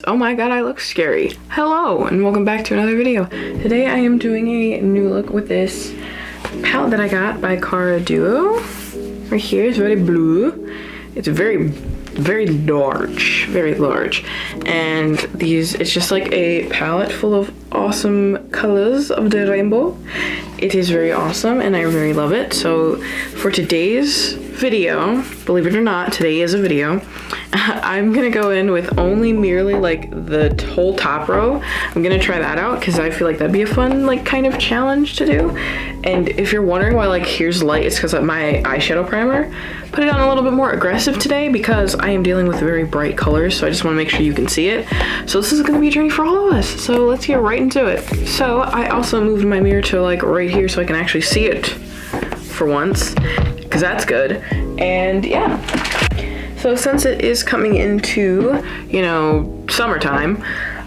Oh my god, I look scary. Hello, and welcome back to another video. Today I am doing a new look with this palette that I got by KaraDuo. Right here, it's very blue. It's very large. And it's just like a palette full of awesome colors of the rainbow. It is very awesome and I really love it. So for today's video, believe it or not, today is a video. I'm gonna go in with merely like the whole top row. I'm gonna try that out because I feel like that'd be a fun like kind of challenge to do. And if you're wondering why like here's light, it's because of my eyeshadow primer. Put it on a little bit more aggressive today because I am dealing with very bright colors, so I just want to make sure you can see it. So this is gonna be a journey for all of us, so let's get right into it. So I also moved my mirror to like right here so I can actually see it for once, because that's good. And yeah, so since it is coming into, you know, summertime,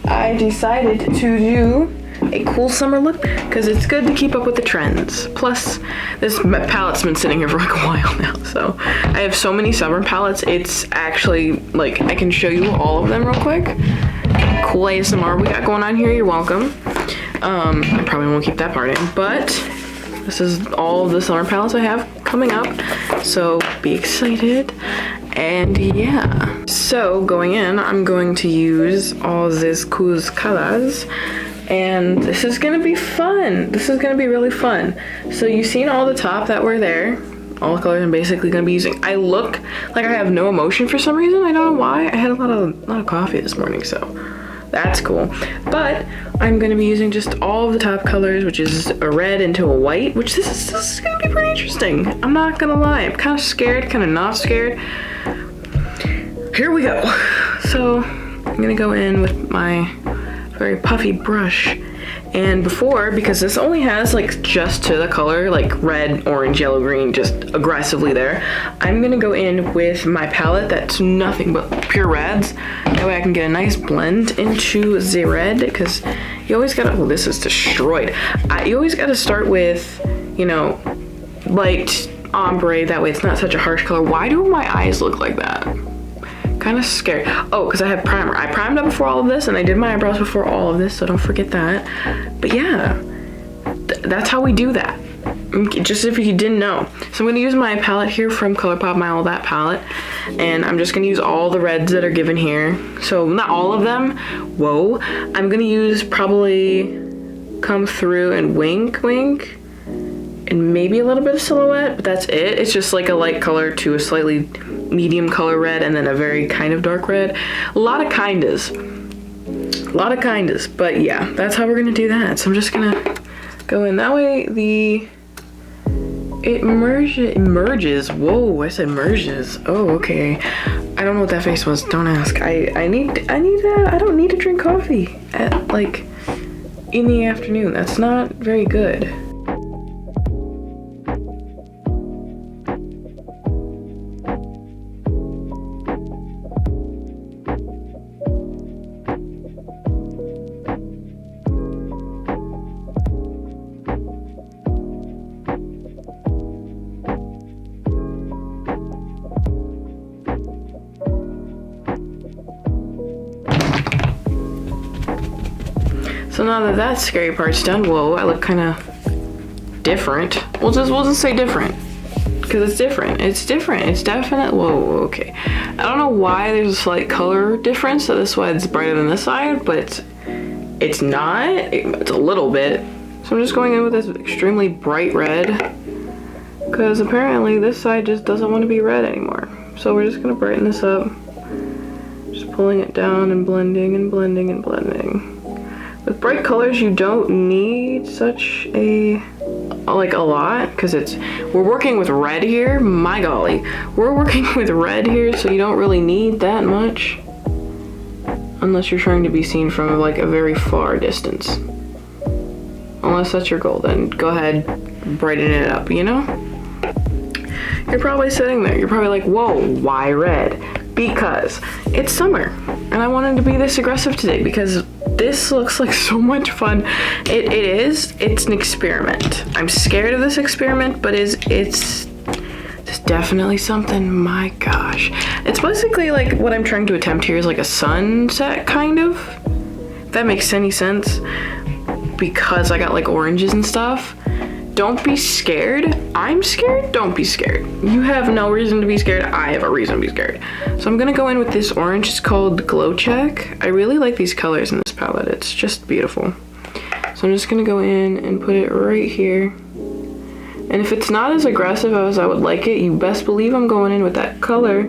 I decided to do a cool summer look because it's good to keep up with the trends. Plus, this palette's been sitting here for like a while now, so I have so many summer palettes. It's actually like I can show you all of them real quick. Cool ASMR we got going on here. You're welcome. I probably won't keep that part in, but this is all of the summer palettes I have coming up, so be excited. And yeah, so going in, I'm going to use all these cool colors, and this is gonna be fun. This is gonna be really fun. So you've seen all the top that were there, all the colors I'm basically gonna be using. I look like I have no emotion for some reason. I don't know why. I had a lot of coffee this morning, so that's cool. But I'm gonna be using just all of the top colors, which is a red into a white, which this is gonna be pretty interesting. I'm not gonna lie. I'm kind of scared, kind of not scared. Here we go. So I'm gonna go in with my very puffy brush. And because this only has like just to the color, like red, orange, yellow, green, just aggressively there, I'm gonna go in with my palette that's nothing but pure reds. That way I can get a nice blend into the red, because you always gotta, oh, this is destroyed. You always gotta start with, you know, light ombre, that way it's not such a harsh color. Why do my eyes look like that? Kind of scared. Oh, because I have primer. I primed up before all of this, and I did my eyebrows before all of this, so don't forget that. But yeah, that's how we do that. Just if you didn't know. So I'm going to use my palette here from Colorpop, my All That palette, and I'm just going to use all the reds that are given here. So not all of them. Whoa. I'm going to use probably Come Through and Wink, and maybe a little bit of Silhouette, but that's it. It's just like a light color to a slightly medium color red, and then a very kind of dark red. A lot of kindas, but yeah, that's how we're gonna do that. So I'm just gonna go in that way. It merges. Whoa, I said merges. Oh, okay. I don't know what that face was. Don't ask. I don't need to drink coffee at like in the afternoon. That's not very good. So now that scary part's done, whoa, I look kind of different. We'll just say different, because it's different. It's different. It's definite. Whoa, okay. I don't know why there's a slight color difference. So this side's brighter than this side, but it's not. It's a little bit. So I'm just going in with this extremely bright red, because apparently this side just doesn't want to be red anymore. So we're just gonna brighten this up. Just pulling it down and blending and blending and blending. With bright colors, you don't need such a lot, because we're working with red here. My golly, we're working with red here, so you don't really need that much, unless you're trying to be seen from like a very far distance. Unless that's your goal, then go ahead, brighten it up, you know? You're probably sitting there, you're probably like, whoa, why red? Because it's summer, and I wanted to be this aggressive today because this looks like so much fun. It is. It's an experiment. I'm scared of this experiment, but it's There's definitely something, my gosh. It's basically like what I'm trying to attempt here is like a sunset kind of, if that makes any sense, because I got like oranges and stuff. Don't be scared. I'm scared, don't be scared. You have no reason to be scared, I have a reason to be scared. So I'm gonna go in with this orange, it's called Glow Check. I really like these colors in this palette, it's just beautiful. So I'm just gonna go in and put it right here. And if it's not as aggressive as I would like it, you best believe I'm going in with that color.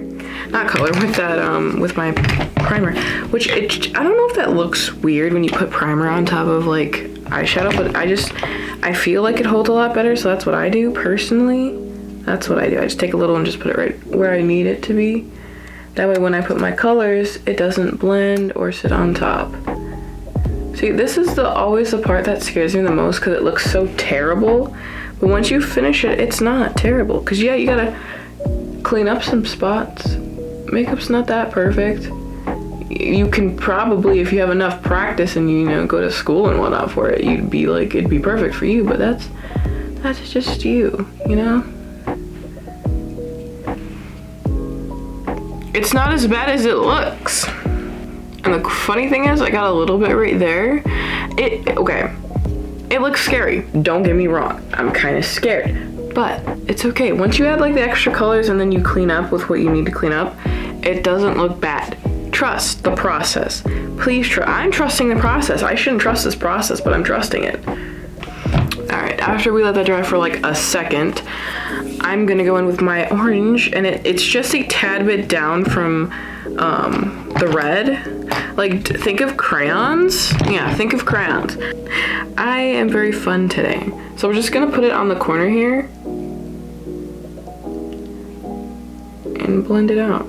Not color, with that, with my primer. Which, I don't know if that looks weird when you put primer on top of, like, eyeshadow, but I feel like it holds a lot better, so that's what I do, personally. That's what I do. I just take a little and just put it right where I need it to be. That way when I put my colors, it doesn't blend or sit on top. See, this is always the part that scares me the most because it looks so terrible. But once you finish it, it's not terrible. Because yeah, you gotta clean up some spots. Makeup's not that perfect. You can probably, if you have enough practice and you know, go to school and whatnot for it, you'd be like, it'd be perfect for you. But that's just you, you know? It's not as bad as it looks. And the funny thing is, I got a little bit right there. Okay. It looks scary, don't get me wrong. I'm kind of scared, but it's okay. Once you add like the extra colors and then you clean up with what you need to clean up, it doesn't look bad. Trust the process. Please trust. I'm trusting the process. I shouldn't trust this process, but I'm trusting it. All right, after we let that dry for like a second, I'm gonna go in with my orange, and it's just a tad bit down from the red. Like, think of crayons. Yeah, think of crayons. I am very fun today. So we're just gonna put it on the corner here and blend it out.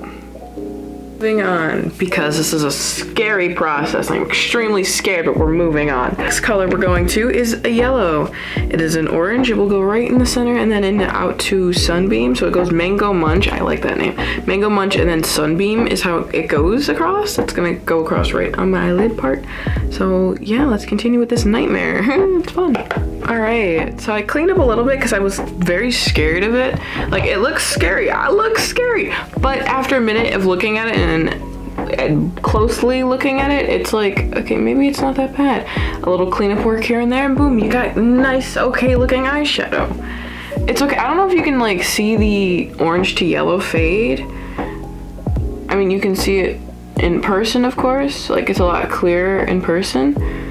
Moving on, because this is a scary process. I'm extremely scared, but we're moving on. Next color we're going to is a yellow. It is an orange. It will go right in the center and then in and out to Sunbeam. So it goes Mango Munch. I like that name. Mango Munch and then Sunbeam is how it goes across. It's gonna go across right on my eyelid part. So yeah, let's continue with this nightmare. It's fun. All right, so I cleaned up a little bit because I was very scared of it. Like, it looks scary. I look scary. But after a minute of looking at it and closely looking at it, it's like, okay, maybe it's not that bad. A little cleanup work here and there, and boom, you got nice, okay looking eyeshadow. It's okay. I don't know if you can like see the orange to yellow fade. I mean, you can see it in person, of course. Like, it's a lot clearer in person.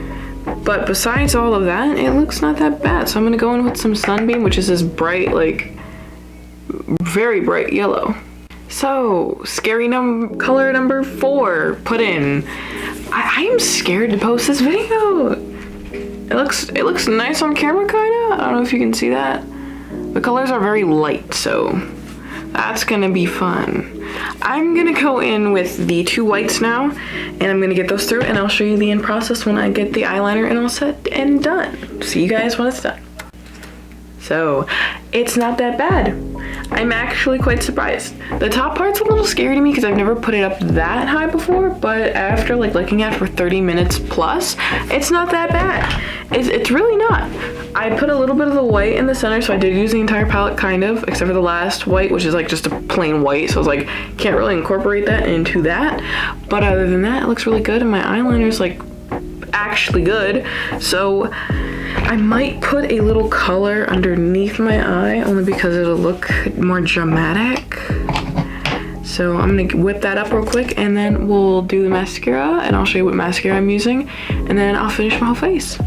But besides all of that, it looks not that bad. So I'm gonna go in with some Sunbeam, which is this bright, like, very bright yellow. So, scary color number 4, put in. I am scared to post this video. It looks nice on camera, kinda. I don't know if you can see that. The colors are very light, so that's gonna be fun. I'm gonna go in with the 2 whites now, and I'm gonna get those through, and I'll show you the end process when I get the eyeliner and all set and done. See you guys when it's done. So, it's not that bad. I'm actually quite surprised. The top part's a little scary to me because I've never put it up that high before, but after like looking at it for 30 minutes plus, it's not that bad. It's really not. I put a little bit of the white in the center, so I did use the entire palette kind of, except for the last white, which is like just a plain white, so I was like, can't really incorporate that into that. But other than that, it looks really good, and my eyeliner is like actually good. So I might put a little color underneath my eye, only because it'll look more dramatic. So I'm gonna whip that up real quick, and then we'll do the mascara, and I'll show you what mascara I'm using, and then I'll finish my whole face.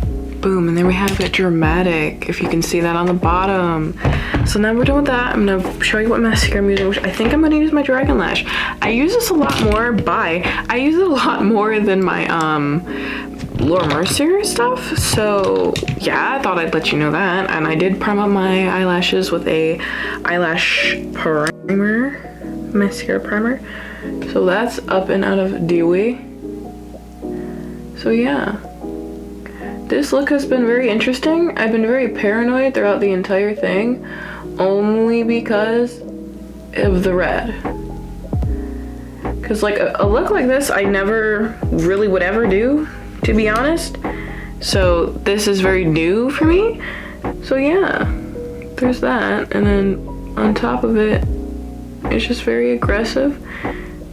Boom, and there we have it, dramatic, if you can see that on the bottom. So now we're done with that. I'm gonna show you what mascara I'm using, which I think I'm gonna use my DragonLash. I use this a lot more I use it a lot more than my Laura Mercier stuff. So yeah, I thought I'd let you know that. And I did prime up my eyelashes with a eyelash primer, mascara primer. So that's up and out of Dewy. So yeah. This look has been very interesting. I've been very paranoid throughout the entire thing, only because of the red. Because like a look like this, I never really would ever do, to be honest. So this is very new for me. So yeah, there's that. And then on top of it. It's just very aggressive,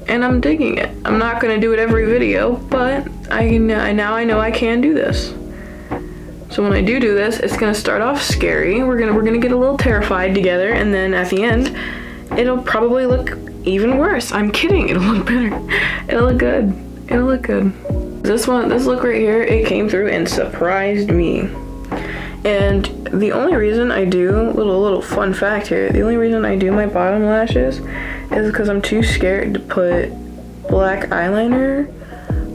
and I'm digging it. I'm not gonna do it every video, but now I know I can do this. So when I do this, it's gonna start off scary. We're gonna get a little terrified together, and then at the end, it'll probably look even worse. I'm kidding. It'll look better. It'll look good. It'll look good. This look right here, it came through and surprised me. And the only reason I do, little fun fact here, the only reason I do my bottom lashes is because I'm too scared to put black eyeliner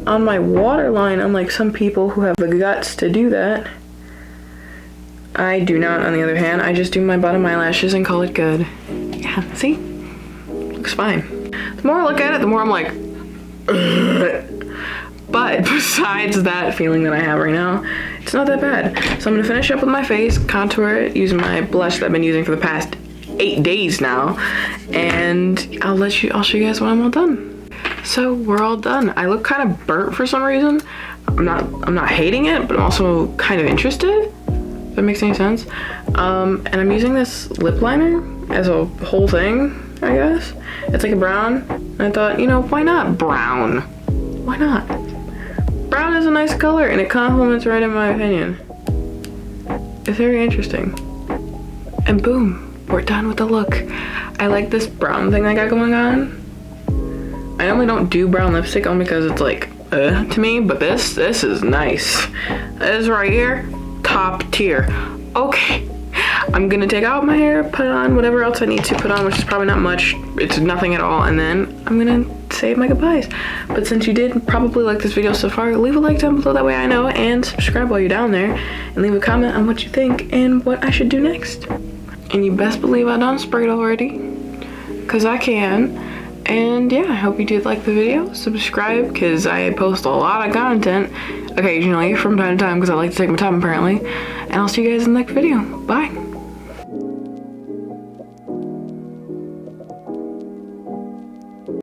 on my waterline, unlike some people who have the guts to do that. I do not, on the other hand. I just do my bottom eyelashes and call it good. Yeah, see? Looks fine. The more I look at it, the more I'm like, ugh. But besides that feeling that I have right now, it's not that bad. So I'm gonna finish up with my face, contour it, using my blush that I've been using for the past 8 days now, and I'll show you guys when I'm all done. So we're all done. I look kind of burnt for some reason. I'm not hating it, but I'm also kind of interested. If that makes any sense. And I'm using this lip liner as a whole thing, I guess. It's like a brown, and I thought, you know, why not brown? Why not? Brown is a nice color, and it complements right, in my opinion. It's very interesting. And boom, we're done with the look. I like this brown thing I got going on. I normally don't do brown lipstick only because it's like, to me, but this is nice. This right here, top tier. Okay, I'm gonna take out my hair, put on whatever else I need to put on, which is probably not much. It's nothing at all, and then I'm gonna say my goodbyes. But since you did probably like this video so far, leave a like down below, that way I know, and subscribe while you're down there, and leave a comment on what you think and what I should do next. And you best believe I done sprayed already, because I can. And yeah, I hope you did like the video. Subscribe, because I post a lot of content occasionally from time to time, because I like to take my time apparently. And I'll see you guys in the next video. Bye.